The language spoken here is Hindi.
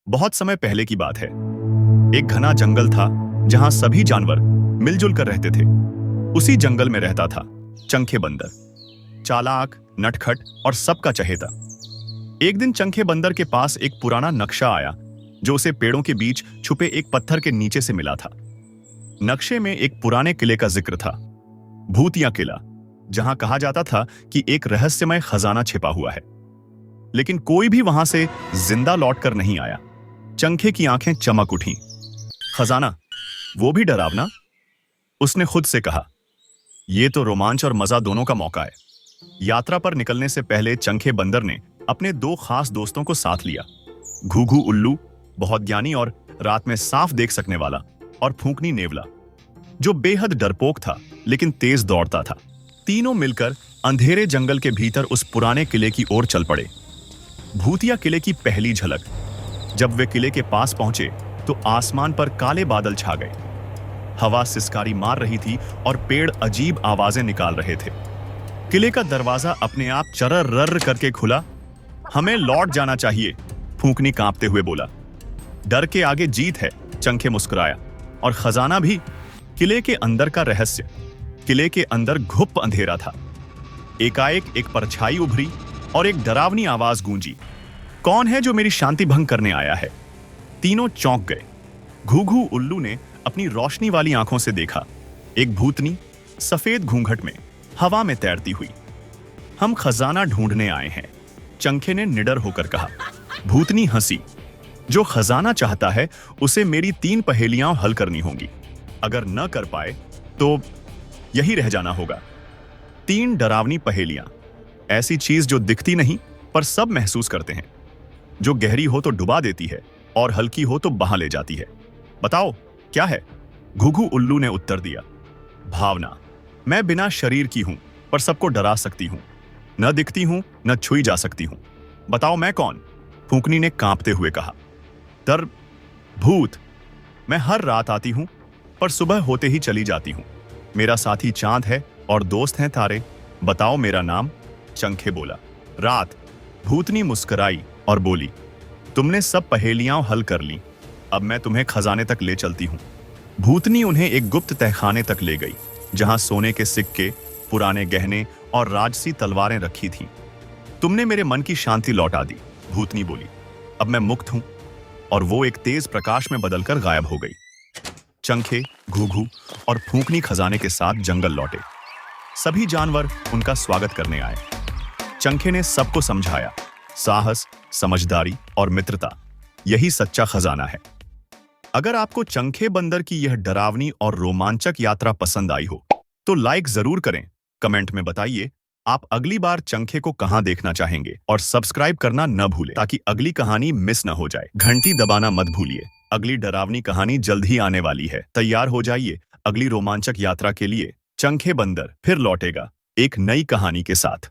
बहुत समय पहले की बात है। एक घना जंगल था जहां सभी जानवर मिलजुल कर रहते थे। उसी जंगल में रहता था चंखे बंदर, चालाक, नटखट और सबका चहेता। एक दिन चंखे बंदर के पास एक पुराना नक्शा आया जो उसे पेड़ों के बीच छुपे एक पत्थर के नीचे से मिला था। नक्शे में एक पुराने किले का जिक्र था, भूतिया किला, जहां कहा जाता था कि एक रहस्यमय खजाना छिपा हुआ है। लेकिन कोई भी वहां से जिंदा लौटकर नहीं आया। चंखे की आंखें चमक उठीं। खजाना, वो भी डरावना? उसने खुद से कहा। यह तो रोमांच और मजा दोनों का मौका है। यात्रा पर निकलने से पहले चंखे बंदर ने अपने दो खास दोस्तों को साथ लिया, घूघू उल्लू, बहुत ज्ञानी और रात में साफ देख सकने वाला, और फूंकनी नेवला, जो बेहद डरपोक था लेकिन तेज दौड़ता था। तीनों मिलकर अंधेरे जंगल के भीतर उस पुराने किले की ओर चल पड़े। भूतिया किले की पहली झलक। जब वे किले के पास पहुंचे तो आसमान पर काले बादल छा गए। हवा सिसकारी मार रही थी और पेड़ अजीब आवाजें निकाल रहे थे। किले का दरवाजा अपने आप चरर करके खुला। हमें लौट जाना चाहिए, फूंकनी कांपते हुए बोला। डर के आगे जीत है, चंखे मुस्कुराया। और खजाना भी? किले के अंदर का रहस्य। किले के अंदर घुप अंधेरा था। एकाएक एक परछाई उभरी और एक डरावनी आवाज गूंजी। कौन है जो मेरी शांति भंग करने आया है? तीनों चौंक गए। घूघू उल्लू ने अपनी रोशनी वाली आंखों से देखा, एक भूतनी सफेद घूंघट में हवा में तैरती हुई। हम खजाना ढूंढने आए हैं, चंखे ने निडर होकर कहा। भूतनी हंसी। जो खजाना चाहता है उसे मेरी 3 पहेलियां हल करनी होंगी। अगर न कर पाए तो यही रह जाना होगा। 3 डरावनी पहेलियां, ऐसी चीज जो दिखती नहीं पर सब महसूस करते हैं, जो गहरी हो तो डुबा देती है और हल्की हो तो बहा ले जाती है। बताओ क्या है? घुघू उल्लू ने उत्तर दिया। भावना। मैं बिना शरीर की हूं पर सबको डरा सकती हूं। न दिखती हूं न छुई जा सकती हूं। बताओ मैं कौन? फूंकनी ने कांपते हुए कहा। डर, भूत। मैं हर रात आती हूं पर सुबह होते ही चली जाती हूं। मेरा साथी चांद है और दोस्त हैं तारे। बताओ मेरा नाम? चंखे बोला। रात। भूतनी मुस्कुराई और बोली, तुमने सब पहेलियां हल कर लीं। अब मैं तुम्हें खजाने तक ले चलती हूं। भूतनी उन्हें एक गुप्त तहखाने तक ले गई, जहां सोने के सिक्के, पुराने गहने और राजसी तलवारें रखी थीं। तुमने मेरे मन की शांति लौटा दी, भूतनी बोली। अब मैं मुक्त हूं। और वो एक तेज प्रकाश में बदलकर गायब हो गई। चंखे, घूघू और फूंकनी खजाने के साथ जंगल लौटे। सभी जानवर उनका स्वागत करने आए। चंखे ने सबको समझाया, साहस, समझदारी और मित्रता, यही सच्चा खजाना है। अगर आपको चंखे बंदर की यह डरावनी और रोमांचक यात्रा पसंद आई हो तो लाइक जरूर करें। कमेंट में बताइए आप अगली बार चंखे को कहां देखना चाहेंगे, और सब्सक्राइब करना न भूलें ताकि अगली कहानी मिस न हो जाए। घंटी दबाना मत भूलिए। अगली डरावनी कहानी जल्द ही आने वाली है। तैयार हो जाइए अगली रोमांचक यात्रा के लिए। चंखे बंदर फिर लौटेगा एक नई कहानी के साथ।